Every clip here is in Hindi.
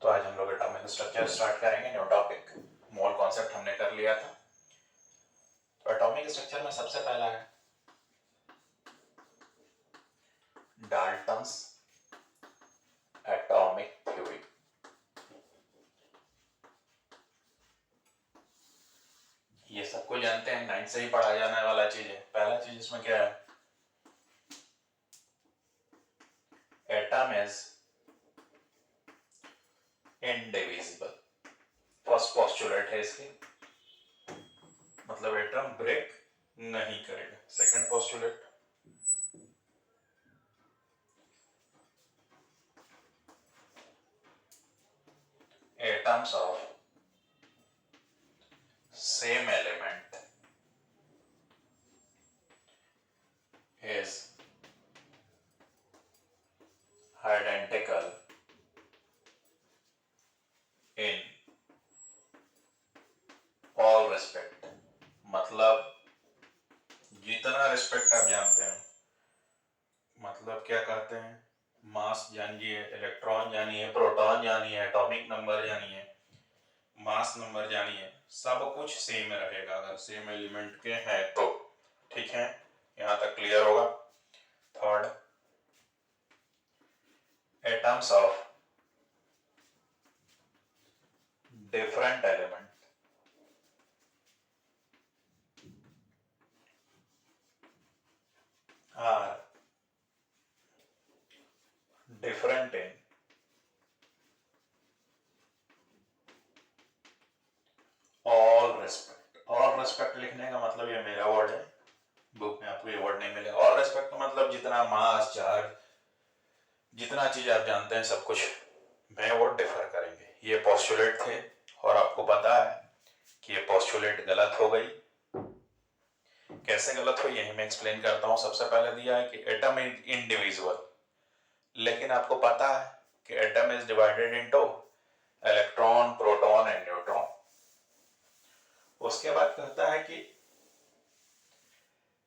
तो आज हम लोग एटॉमिक स्ट्रक्चर स्टार्ट करेंगे, न्यू टॉपिक। मोल कॉन्सेप्ट हमने कर लिया था। तो एटॉमिक स्ट्रक्चर में सबसे पहला है डाल्टन्स एटॉमिक थ्योरी। ये सबको जानते हैं, 9th से ही पढ़ा जाने वाला चीज है। पहला चीज इसमें क्या है, atom is indivisible. First postulate है इसकी, मतलब एटम ब्रेक नहीं करेगा। Second postulate, atoms of same element is identical in all respect। मतलब जितना रिस्पेक्ट आप जानते हैं, मतलब क्या कहते हैं, मास जानिए, इलेक्ट्रॉन जानिए, प्रोटॉन जानिए, एटॉमिक नंबर जानिए, मास नंबर जानिए, सब कुछ सेम रहेगा अगर सेम एलिमेंट के हैं तो। ठीक है, यहां तक क्लियर होगा। Third, atoms of different element are different in all respect. All respect लिखने का मतलब, ये मेरा वर्ड है, बुक में आपको ये वर्ड नहीं मिलेगा। ऑल रेस्पेक्ट का मतलब जितना मास, चार्ज, जितना चीज आप जानते हैं सब कुछ में वो डिफर करेंगे। ये पोस्टुलेट थे और आपको पता है कि ये पोस्टुलेट गलत हो गई। कैसे गलत हुई यही मैं एक्सप्लेन करता हूं। सबसे पहले दिया है कि एटम इज इंडिविजुअल, लेकिन आपको पता है कि atom is divided into electron, proton and neutron. उसके बाद कहता है कि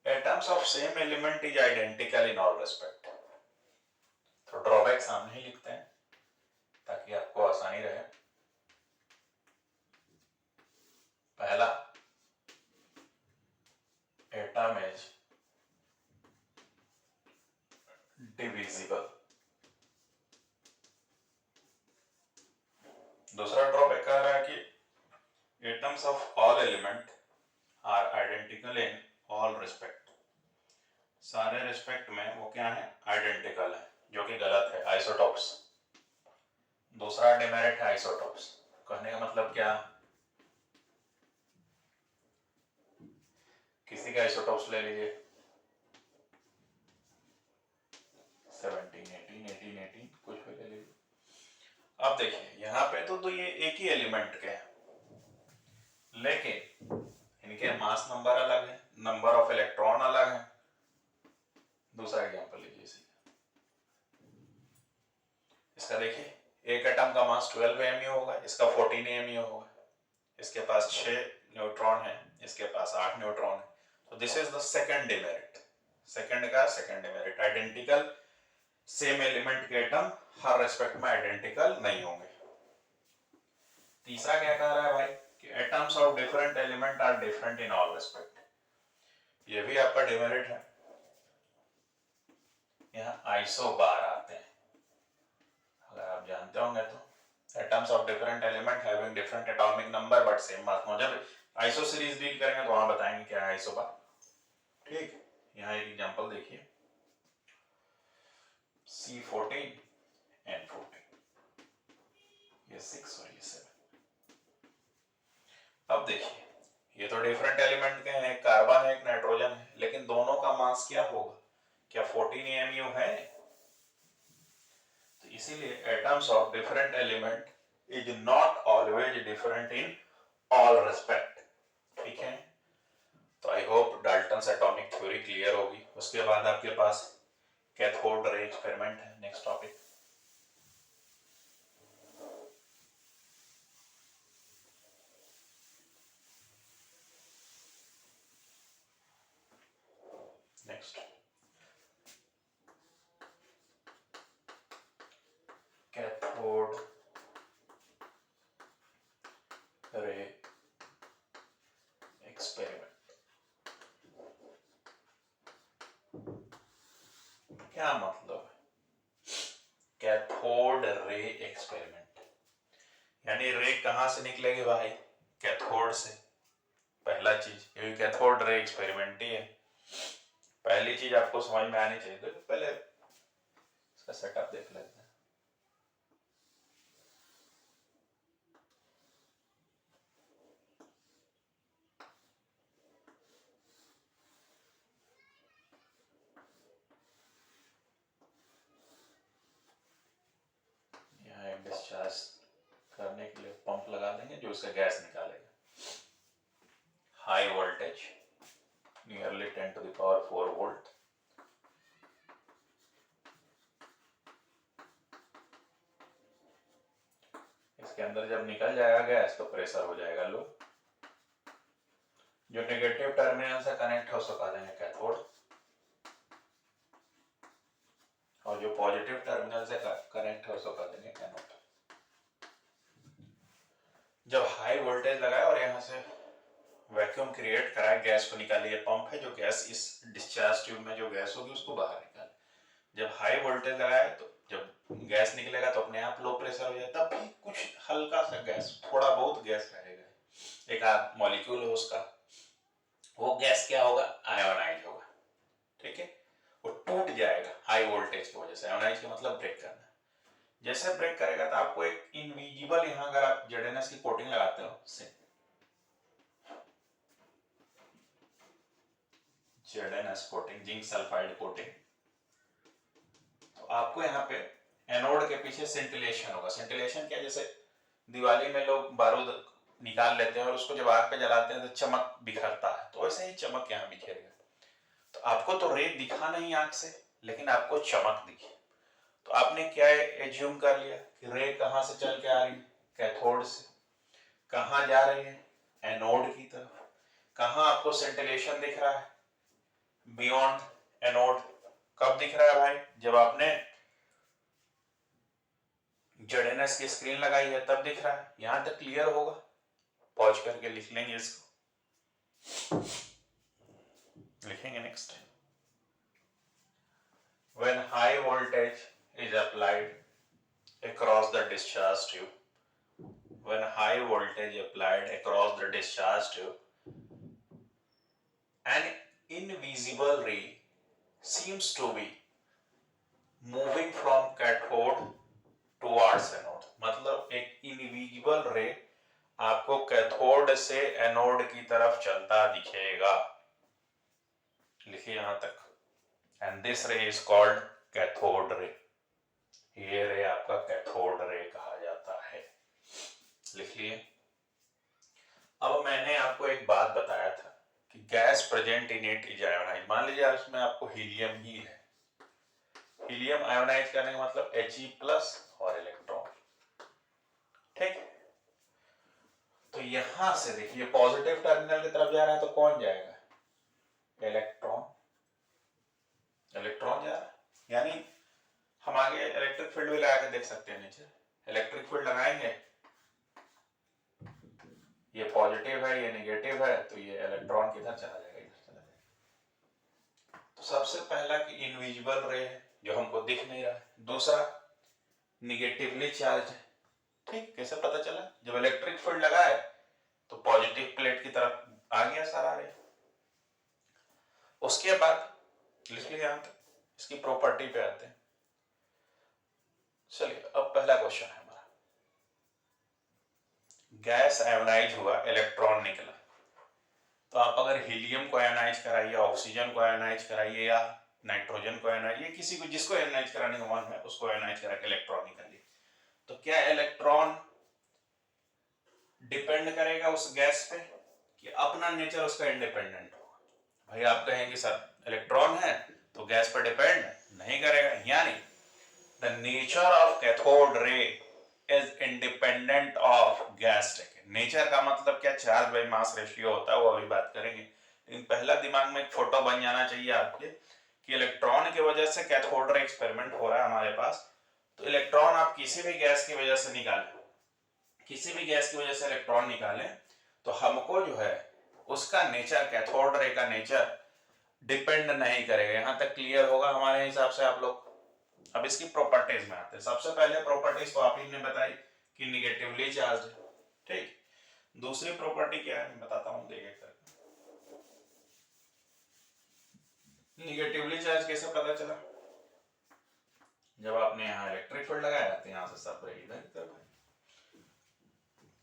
atoms of same element is identical in all respect. तो ड्रॉबैक सामने ही लिखते हैं ताकि आपको आसानी रहे। पहला, एटम इज डिविजिबल। दूसरा ड्रॉबैक कह रहा है कि atoms of all element are identical in all respect. सारे रिस्पेक्ट में वो क्या है, आइडेंटिकल है, जो कि गलत है, आइसोटॉप्स। दूसरा डिमेरिट है आइसोटॉप्स। कहने का मतलब क्या, किसी का आइसोटॉप्स ले लीजिए, 17, 18, 18, 18, कुछ भी ले लीजिए। अब देखिए यहाँ पे तो ये एक ही एलिमेंट के हैं, लेकिन इनके मास नंबर अलग है, नंबर ऑफ इलेक्ट्रॉन अलग है। दूसरा एग्जांपल लीजिए इसका, देखिए एक एटम का मास 12 mu होगा, इसका 14 mu होगा। इसके पास 6 न्यूट्रॉन है, इसके पास 8 न्यूट्रॉन है। तो this is the second demerit. Second का second demerit, identical same element के एटम हर रेस्पेक्ट में आइडेंटिकल नहीं होंगे। तीसरा क्या कह रहा है भाई कि atoms of different element are different in all respect. ये भी आपका डिमेरिट है। यहाँ आइसो बार आते हैं, अगर आप जानते होंगे तो। Atoms of different element having different atomic number but same mass. जब आइसो सीरीज डील करेंगे तो वहां बताएंगे क्या है आइसो बार। ठीक, यहाँ एक एग्जांपल देखिए, C14 N14, ये 6 और ये 7। अब देखिए ये तो डिफरेंट एलिमेंट के हैं, कार्बन है, एक नाइट्रोजन है, लेकिन दोनों का मास क्या होगा, क्या 14 mu है? तो इसीलिए atoms of different element is not always different in all respect. ठीक है, तो I hope Dalton's atomic theory clear होगी। उसके बाद आपके पास कैथोड रे एक्सपेरिमेंट है, next topic. Next, cathode experiment. यानी रे कहाँ से निकलेगी भाई? कैथोड से। पहला चीज, क्योंकि कैथोड रे एक्सपेरिमेंट ही है। पहली चीज आपको समझ में आनी चाहिए। तो पहले इसका सेटअप देख लेते हैं। यहाँ एक डिस्चार्ज करने के लिए पंप लगा देंगे जो उसका गैस निकालेगा। High voltage, nearly 10 to the power 4 volt. इसके अंदर जब निकल जाएगा गैस तो प्रेशर हो जाएगा लो। जो नेगेटिव टर्मिनल से कनेक्ट है उसको कह देंगे कैथोड, और जो पॉजिटिव टर्मिनल से कनेक्ट है उसको कह देंगे एनोड। जब हाई वोल्टेज लगाए और यहाँ से वैक्यूम क्रिएट कराए, गैस को निकाले, ये पंप है जो गैस इस डिस्चार्ज ट्यूब में जो गैस होगी उसको बाहर निकाले। जब हाई वोल्टेज लगाए तो जब गैस निकलेगा तो अपने आप लो प्रेशर हो जाए, तब भी कुछ हल्का सा गैस, थोड़ा बहुत गैस रहेगा, एक आध मॉलिक्यूल है उसका, वो गैस क्या होगा? आयोनाइज होगा। ठीक है, वो टूट जाएगा हाई वोल्टेज की वजह से। आयोनाइज का मतलब ब्रेक करना। जैसे ब्रेक करेगा तो आपको एक इनविजिबल, यहाँ अगर आप जेडेनएस की कोटिंग लगाते हो, जेडेनएस कोटिंग, जिंक सल्फाइड कोटिंग, तो आपको यहाँ पे एनोड के पीछे सेंटिलेशन होगा। सेंटिलेशन क्या, जैसे दिवाली में लोग बारूद निकाल लेते हैं और उसको जब आग पे जलाते हैं तो चमक बिखरता है, तो वैसे ही चमक यहाँ बिखेरेगा। तो आपको तो रे दिखा नहीं आंख से, लेकिन आपको चमक दिखी। तो आपने क्या एज्यूम कर लिया कि रे कहाँ से चल के आ रही है? कैथोड से। कहाँ जा रही है? एनोड की तरफ। कहाँ आपको सेंटिलेशन दिख रहा है? Beyond anode. कब दिख रहा है भाई? जब आपने जेडेनएस की स्क्रीन लगाई है तब दिख रहा है। यहां तक क्लियर होगा? पॉज करके लिख लेंगे इसको, लिखेंगे next. When high voltage is applied across the discharge tube, when high voltage applied across the discharge tube, an invisible ray seems to be moving from cathode towards anode। मतलब एक इनविजिबल रे आपको कैथोड से एनोड की तरफ चलता दिखेगा। लिखिए यहां तक। एंड दिस रे इज कॉल्ड कैथोड रे। ये रे आपका कैथोड रे कहा जाता है। लिख लिए। अब मैंने आपको एक बात बताया था कि gas present in it is ionise. मान लीजिए उसमें आपको हीलियम ही है। हीलियम आयोनाइज करने का मतलब He+ और इलेक्ट्रॉन। ठीक, तो यहां से देखिए पॉजिटिव टर्मिनल की तरफ जा रहा है तो कौन जाएगा? इलेक्ट्रॉन। इलेक्ट्रॉन जा रहा है, यानी हम आगे इलेक्ट्रिक फील्ड भी लगा के देख सकते हैं। नीचे इलेक्ट्रिक फील्ड लगाएंगे, ये पॉजिटिव है ये नेगेटिव है, तो ये इलेक्ट्रॉन किधर चला जाएगा? इधर चला जाएगा। तो सबसे पहला कि इनविजिबल रे है जो हमको दिख नहीं रहा है। दूसरा निगेटिवली चार्ज है। ठीक, कैसे पता चला? जब इलेक्ट्रिक फील्ड लगाए तो पॉजिटिव प्लेट की तरफ आ गया सारा रे। उसके बाद लिख लिया यहां तक। इसकी प्रॉपर्टी पे आते हैं। चलिए, अब पहला क्वेश्चन है हमारा। गैस आयोनाइज हुआ, इलेक्ट्रॉन निकला, तो आप अगर हीलियम को आयोनाइज कराइए, ऑक्सीजन को आयोनाइज कराइए या नाइट्रोजन को आयोनाइज, ये किसी को जिसको आयोनाइज कराने का मन है उसको आयोनाइज करा के इलेक्ट्रॉन निकालिए, तो क्या इलेक्ट्रॉन डिपेंड करेगा उस गैस पे कि अपना नेचर उसका इंडिपेंडेंट होगा? भाई आप कहेंगे सर इलेक्ट्रॉन है तो गैस पर डिपेंड नहीं करेगा। यानी the nature of cathode ray is independent of gas. Nature का मतलब क्या? चार्ज बाई मास रेशियो होता है, वो अभी बात करेंगे। लेकिन पहला दिमाग में एक फोटो बन जाना चाहिए आपके कि इलेक्ट्रॉन की वजह से कैथोड रे एक्सपेरिमेंट हो रहा है हमारे पास। तो इलेक्ट्रॉन आप किसी भी गैस की वजह से निकालें, किसी भी गैस की वजह से इलेक्ट्रॉन निकालें, तो हमको जो है उसका नेचर, कैथोड रे का नेचर डिपेंड नहीं करेगा। यहां तक क्लियर होगा हमारे हिसाब से आप लोग? अब इसकी प्रॉपर्टीज में आते हैं। सबसे पहले प्रॉपर्टीज तो आप ही ने बताई कि निगेटिवली चार्ज है, ठीक। दूसरी प्रॉपर्टी क्या है मैं बताता हूँ, देखिए निगेटिवली चार्ज कैसे पता चला, जब आपने यहाँ इलेक्ट्रिक फील्ड लगाया तो यहाँ से सब इधर की तरफ।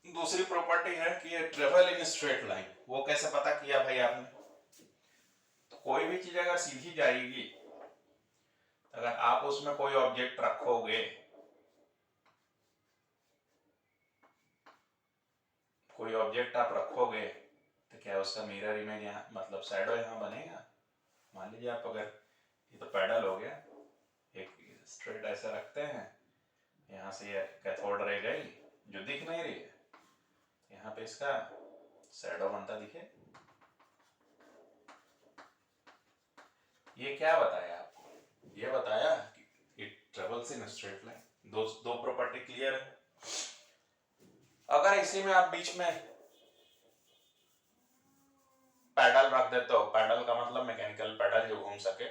दूसरी प्रॉपर्टी है कि ये ट्रेवल इन स्ट्रेट लाइन, वो कैसे पता किया भाई आपने, तो कोई भी चीज अगर सीधी जाएगी, अगर आप उसमें कोई ऑब्जेक्ट रखोगे, कोई ऑब्जेक्ट आप रखोगे तो क्या उसका मिरर इमेज यहाँ मतलब शैडो यहाँ बनेगा। मान लीजिए आप अगर ये तो पैडल हो गया, एक स्ट्रेट ऐसे रखते हैं, यहाँ से ये कैथोड रे गई जो दिख नहीं रही है, यहाँ पे इसका शैडो बनता दिखे। ये क्या बताया आपको, ये बताया कि it travels in straight line. दो प्रॉपर्टी क्लियर है। अगर इसी में आप बीच में पैडल रख देते हो, पैडल का मतलब मैकेनिकल पैडल जो घूम सके,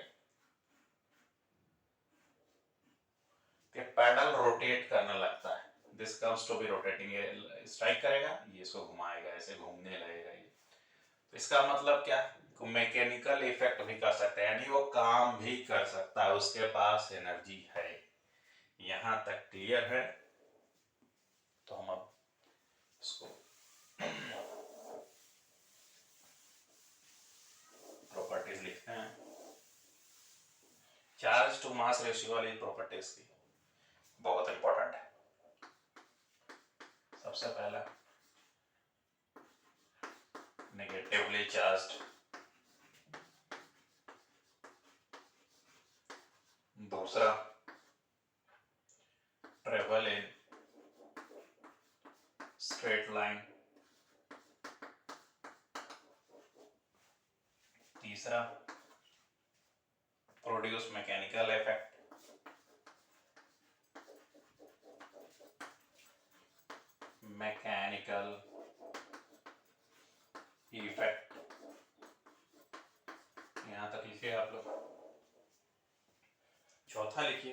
कि पैडल रोटेट करने लगता है, this comes to be rotating, ये स्ट्राइक करेगा, ये इसको घुमाएगा, ऐसे घूमने लगेगा ये, तो इसका मतलब क्या, मैकेनिकल इफेक्ट भी कर सकता है, यानी वो काम भी कर सकता है, उसके पास एनर्जी है। यहां तक क्लियर है। तो हम अब इसको प्रॉपर्टीज लिखते हैं। चार्ज टू मास रेशियो वाली प्रॉपर्टीज की बहुत इंपॉर्टेंट है। सबसे पहला नेगेटिवली चार्ज्ड, दूसरा ट्रेवल इन स्ट्रेट लाइन, तीसरा produce mechanical effect, mechanical effect, यहां तक लिखिए आप लोग। चौथा लिखिए,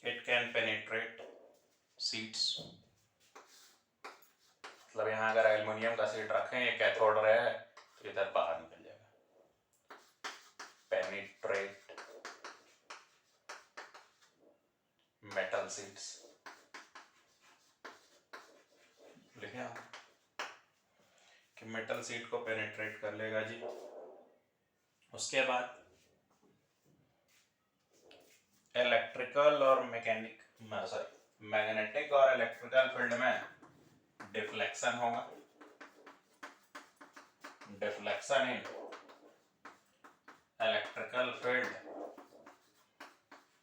इट कैन पेनिट्रेट सीट्स, मतलब यहाँ अगर एल्युमिनियम का सीट रखें, ये कैथोड रहे है तो इधर बाहर निकल जाएगा। पेनिट्रेट मेटल सीट्स लिखे हम कि मेटल सीट को पेनिट्रेट कर लेगा जी। उसके बाद इलेक्ट्रिकल और मैग्नेटिक और इलेक्ट्रिकल फील्ड में डिफ्लेक्शन होगा, deflection in electrical field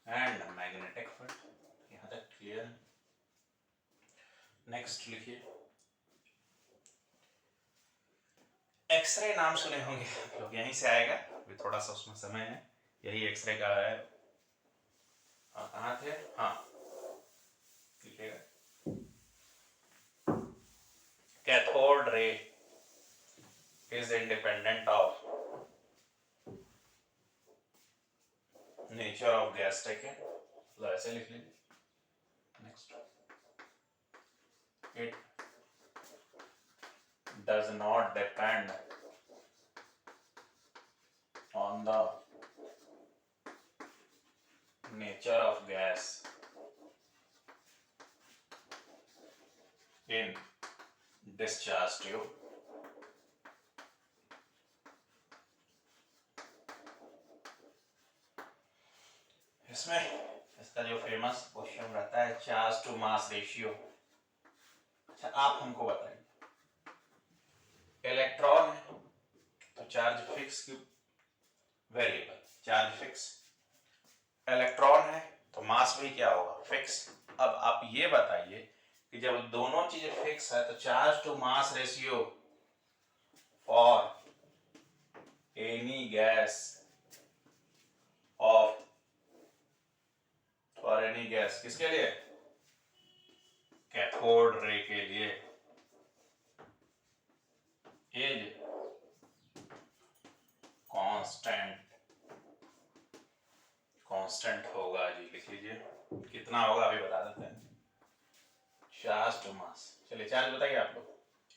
and magnetic field. यहां तक क्लियर है। नेक्स्ट लिखिए, एक्सरे नाम सुने होंगे लोग, यहीं से आएगा, अभी थोड़ा सा उसमें समय है, यही एक्सरे का है। कहाँ थे, हाँ लिखिएगा, cathode ray is independent of nature of gas taken, मतलब ऐसे लिख लीजिए। Next, it does not depend on the nature of gas in discharge tube. इसमें इसका जो फेमस क्वेश्चन रहता है चार्ज टू मास रेशियो। अच्छा आप हमको बताइए, इलेक्ट्रॉन है तो चार्ज फिक्स की वेरिएबल, चार्ज फिक्स, इलेक्ट्रॉन है तो मास भी क्या होगा, फिक्स। अब आप ये बताइए कि जब दोनों चीजें फिक्स है तो charge to mass ratio for any gas of, for any gas किसके लिए, कैथोड रे के लिए, इज कांस्टेंट कांस्टेंट होगा जी, लिख लीजिए कितना होगा अभी बता देते हैं। चार्ज टू मास, चलिए चार्ज बताइए आप लोग,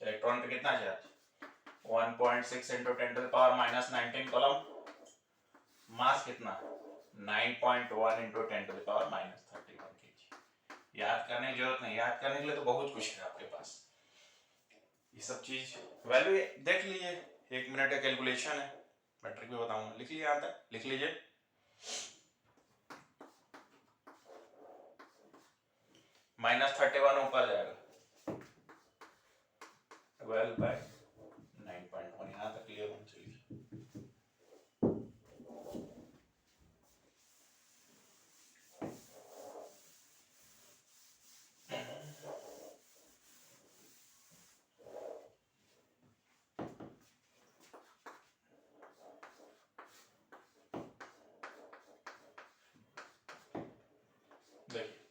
इलेक्ट्रॉन पे कितना चार्ज, 1.6 × 10⁻⁻19 कॉलम, मास कितना 9.1 × 10⁻⁻31 kg। याद करने की जरूरत नहीं, याद करने के लिए तो बहुत कुछ है आपके पास, ये सब चीज वैल्यू देख लीजिए, 1 मिनट का कैलकुलेशन है, मैट्रिक में बताऊंगा, लिख लीजिए यहाँ तक, लिख लीजिए -31 ऊपर जाएगा 12/9.1, यहाँ तक क्लियर होना चाहिए।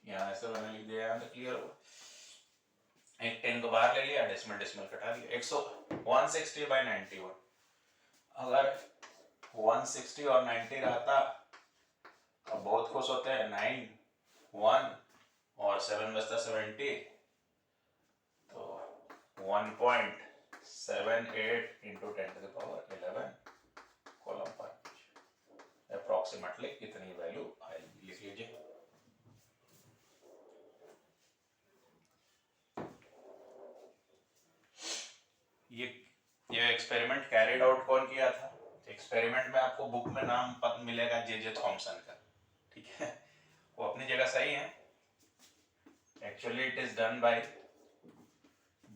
यहाँ ऐसे मैंने लिख दिया, यहाँ तक क्लियर हो, एक 10 को बाहर ले लिया, डेसिमल डेसिमल कटा दिया, 160/91, अगर 160 और 90 रहता तो बहुत खुश होते हैं, 9 1 और 7 बचता 70, तो 1.78 × 10⁻11 कॉलम पर अप्रोक्सीमेटली इतनी वैल्यू आएगी, लिख लीजिए। ये एक्सपेरिमेंट कैरिड आउट कौन किया था, एक्सपेरिमेंट में आपको बुक में नाम मिलेगा जे थॉमसन का, ठीक है, वो अपनी जगह सही है, actually it is done by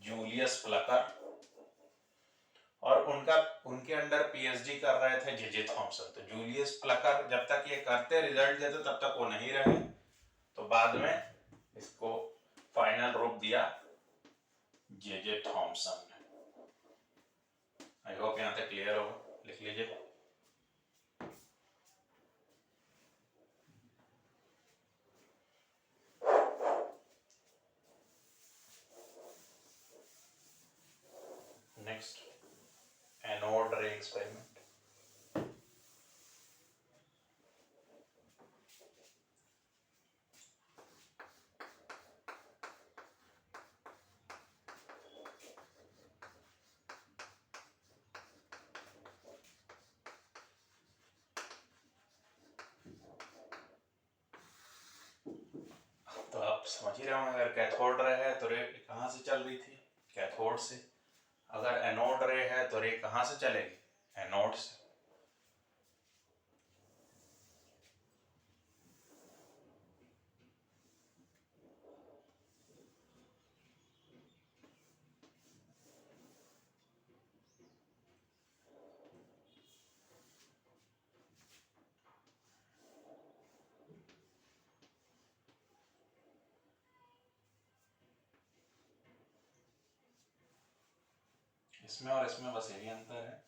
Julius Plucker, और उनके अंडर पीएचडी कर रहे थे जे थॉमसन। तो जूलियस प्लकर जब तक ये करते रिजल्ट देते तब तक वो नहीं रहे, तो बाद में इसको फाइनल रूप दिया जे थॉमसन ने। आई होप यहाँ तक क्लियर होगा, लिख लीजिए। नेक्स्ट एनोड रे एक्सपेरिमेंट, तो आप समझ ही रहे होंगे, अगर कैथोड रे है तो रे कहाँ से चल रही थी, कैथोड से, अगर एनोड रे है तो रे कहाँ से चलेगी, एनोड से। इसमें और इसमें बस यही अंतर है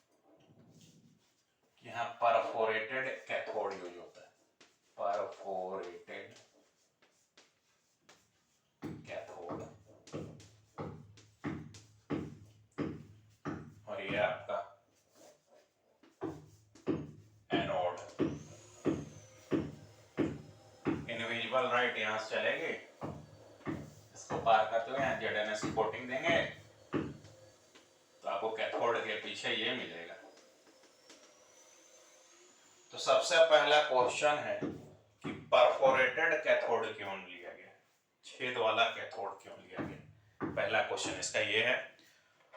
कि यहाँ परफोरेटेड कैथोड यूज होता है, परफोरेटेड कैथोड, और ये आपका एनोड। इनविजिबल राइट यहाँ से चलेगी, इसको पार करते हुए यहाँ जेडएनएस की कोटिंग देंगे तो आपको कैथोड के पीछे ये मिलेगा। तो सबसे पहला क्वेश्चन है कि परफोरेटेड कैथोड क्यों लिया गया, छेद वाला कैथोड क्यों लिया गया, पहला क्वेश्चन इसका ये है।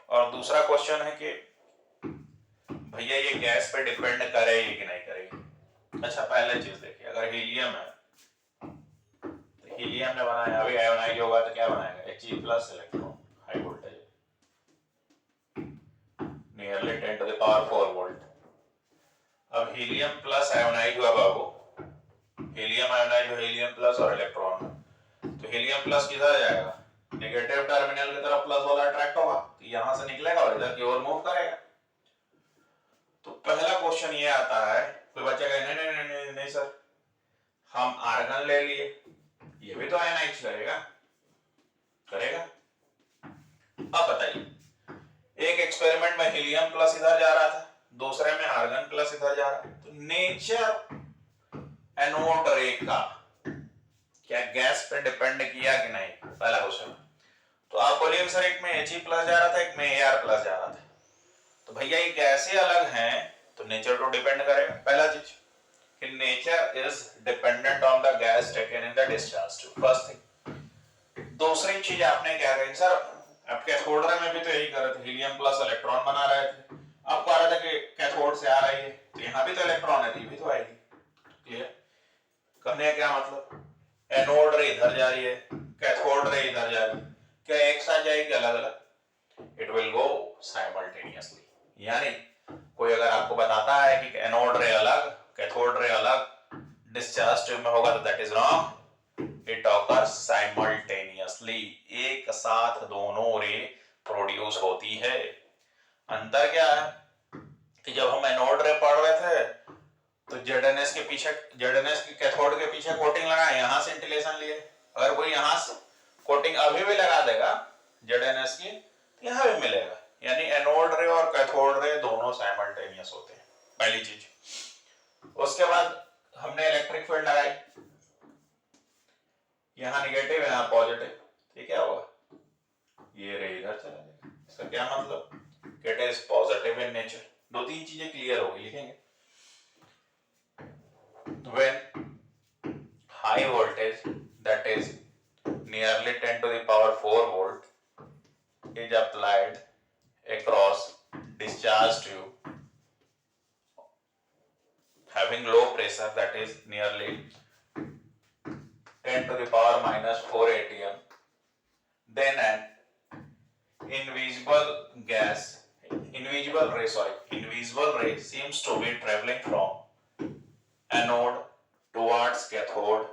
और दूसरा क्वेश्चन है कि भैया ये गैस पे डिपेंड करेगी कि नहीं करेगी। अच्छा पहले चीज देखिए, अगर हीलियम है तो हीलियम ने बनाया, अभी आयोनाइज होगा तो क्या बनाएगा, He+ electron, high voltage, nearly 10⁴ volt. अब हीलियम प्लस आयोनाइज हुआ बाबू, हीलियम आयोनाइज हो, हीलियम प्लस और इलेक्ट्रॉन, तो हीलियम प्लस किधर जाएगा, नेगेटिव टर्मिनल की तरफ प्लस वाला अट्रैक्ट होगा, तो यहां से निकलेगा और इधर की ओर मूव करेगा। तो पहला क्वेश्चन ये आता है, कोई बच्चा कहे नहीं नहीं नहीं नहीं, नहीं सर हम आर्गन ले लिए, ये भी तो आयनाइज करेगा, करेगा। अब बताइए, एक एक्सपेरिमेंट में हीलियम प्लस इधर जा रहा था, दूसरे में आर्गन प्लस इधर जा रहा है, तो नेचर एनोड रे का क्या गैस पे डिपेंड किया कि नहीं, पहला क्वेश्चन। तो आप बोलिए सर एक में He प्लस जा रहा था, एक में Ar प्लस जा रहा था, तो भैया ये गैसें अलग हैं तो नेचर तो डिपेंड करेगा। पहला चीज कि nature is dependent on the gas taken in the discharge tube, first thing. दूसरी चीज आपने क्या कही सर, आप कैथोड रे में भी तो यही कर रहे थे, हीलियम प्लस इलेक्ट्रॉन बना रहे थे, आपको आ रहा था कि कैथोड से आ रही है तो यहाँ भी तो इलेक्ट्रॉन है, भी तो आएगी। क्लियर? कहने का क्या मतलब, एनोड रे इधर जा रही है, कैथोड रे इधर जा रही है, क्या एक साथ जाएगी अलग अलग? It will go simultaneously. यानी कोई अगर आपको बताता है कि एनोड रे अलग कैथोड रे अलग डिस्चार्ज ट्यूब में होगा तो that is wrong, it occurs simultaneously, एक साथ दोनों रे प्रोड्यूस होती है। अंतर क्या है कि जब हम एनोड रे पढ़ रहे थे तो जेडएनएस के पीछे, जेडएनएस की कैथोड के पीछे कोटिंग लगाए, यहां से इंटिलेशन लिए, अगर कोई यहां से कोटिंग अभी भी लगा देगा जेडएनएस की तो यहां भी मिलेगा। यानी एनोड रे और कैथोड रे दोनों साइमल्टेनियस होते हैं, पहली चीज। उसके बाद हमने इलेक्ट्रिक फील्ड लगाई, यहाँ निगेटिव यहाँ पॉजिटिव, ठीक है होगा, ये रे इधर चला जाएगा। इसका क्या मतलब, it is positive in nature. दो तीन चीजें क्लियर होगी, लिखेंगे। When high voltage, that is nearly 10 to the power 4 volt, is applied across discharge tube having low pressure, that is nearly 10 to the power minus 4 atm, then an invisible ray seems to be traveling from anode towards cathode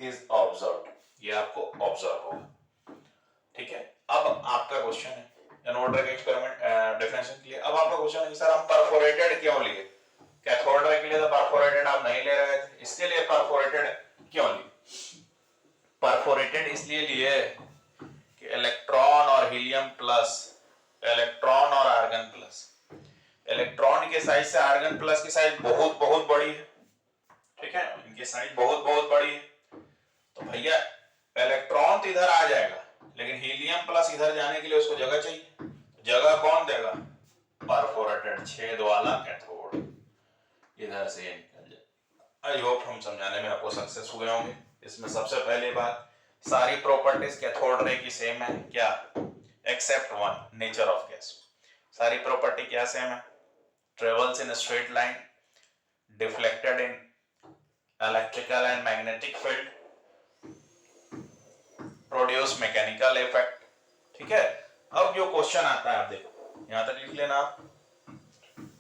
is observed, ये आपको ऑब्जर्व होगा। ठीक है, अब आपका क्वेश्चन है एनोड रे का एक्सपेरिमेंट डेफिनेशन के लिए। अब आपका क्वेश्चन है सर हम परफोरेटेड क्यों लिए, कैथोड रे के लिए तो परफोरेटेड आप नहीं ले रहे थे, इसके लिए परफोरेटेड क्यों लिए? परफोरेटेड इसलिए लिए कि इलेक्ट्रॉन और हीलियम प्लस, इलेक्ट्रॉन और आर्गन प्लस, इलेक्ट्रॉन के साइज से आर्गन प्लस की साइज बहुत बहुत बड़ी है, ठीक है, इनकी साइज बहुत बहुत बड़ी है। तो भैया इलेक्ट्रॉन तो इधर आ जाएगा लेकिन हीलियम प्लस इधर जाने के लिए उसको जगह चाहिए, जगह कौन देगा? परफोरेटेड छेद वाला कैथोड इधर से निकल जाए। आई होप हम समझाने में आपको सक्सेस हुए होंगे। इसमें सबसे पहले बात, सारी प्रॉपर्टीज कैथोड रे की सेम है क्या, except one, nature of gas. सारी प्रॉपर्टी क्या सेम है? travels in a straight line, deflected in electrical and magnetic field, produce mechanical effect, ठीक है। अब जो क्वेश्चन आता है आप देखो, यहां तक लिख लेना आप।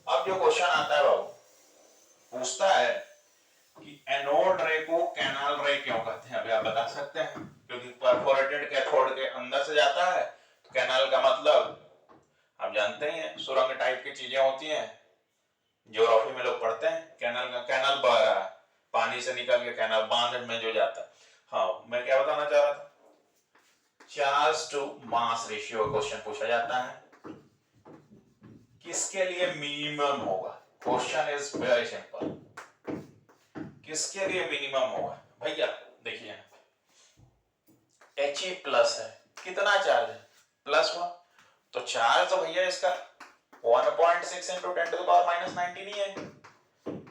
अब जो क्वेश्चन आता है बाबू, पूछता है कि एनोड रे को कैनाल रे क्यों कहते हैं? अभी आप बता सकते हैं क्योंकि परफोरेटेड कैथोड के अंदर से जाता है, तो कैनाल का मतलब आप जानते ही हैं, सुरंग टाइप की चीजें होती हैं, ज्योग्राफी में लोग पढ़ते हैं, कैनाल का, कैनाल बह रहा है पानी से निकल के, कैनाल बांध में जो जाता है। हाँ, मैं क्या बताना चाह रहा था, charge to mass ratio question पूछा जाता है, किसके लिए मिनिमम होगा? क्वेश्चन इज वेरी सिंपल, किसके लिए मिनिमम होगा? भैया देखिए He प्लस है, कितना चार्ज है? +1, तो चार्ज तो भैया इसका 1.6 into 10 to the power minus 19 ही है,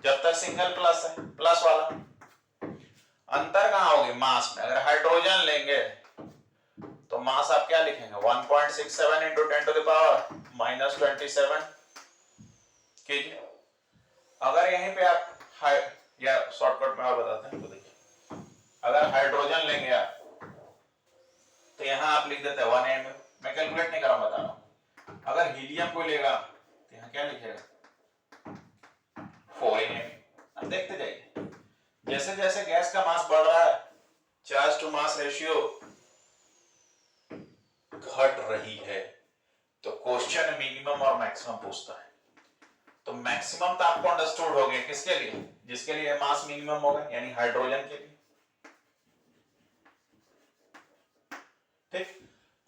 जब तक सिंगल प्लस है, प्लस वाला। अंतर कहां होगी? मास में। अगर हाइड्रोजन लेंगे तो मास आप क्या लिखेंगे? 1.67 into 10 to the power minus 27 kg। अगर यहीं पे आप या शॉर्टकट में और बताते हैं तो देखिए, अगर हाइड्रोजन लेंगे आप तो यहां आप लिख देते हैं 1 ml, मैं कैलकुलेट नहीं कर रहा हूं, बता रहा हूं। अगर हीलियम को लेगा तो यहां क्या लिखेगा? 4 ml। अब देखते जाइए, जैसे जैसे गैस का मास बढ़ रहा है, चार्ज टू मास रेशियो घट रही है, तो क्वेश्चन मिनिमम और मैक्सिमम पूछता है। तो मैक्सिमम तो आपको अंडरस्टूड हो गया, किसके लिए? जिसके लिए मास मिनिमम होगा, यानी हाइड्रोजन के लिए। ठीक,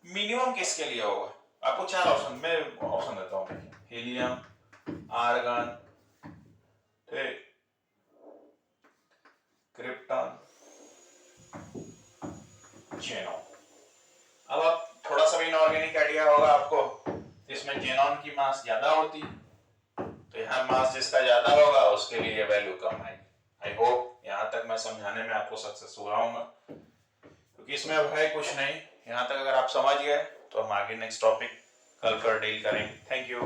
मिनिमम किसके लिए होगा? आपको 4 ऑप्शन, मैं ऑप्शन देता हूं, हीलियम, आर्गन, ठीक, जेनोन। अब आप थोड़ा सा भी इनऑर्गेनिक आइडिया होगा आपको, इसमें जेनोन की मास ज्यादा होती, तो यहाँ मास जिसका ज्यादा होगा उसके लिए वैल्यू कम आएगी। आई होप यहाँ तक मैं समझाने में आपको सक्सेस हुआ हूँ, क्योंकि इसमें अब है कुछ नहीं। यहाँ तक अगर आप समझ गए तो हम आगे नेक्स्ट टॉपिक कल कर डील करेंगे। Thank you.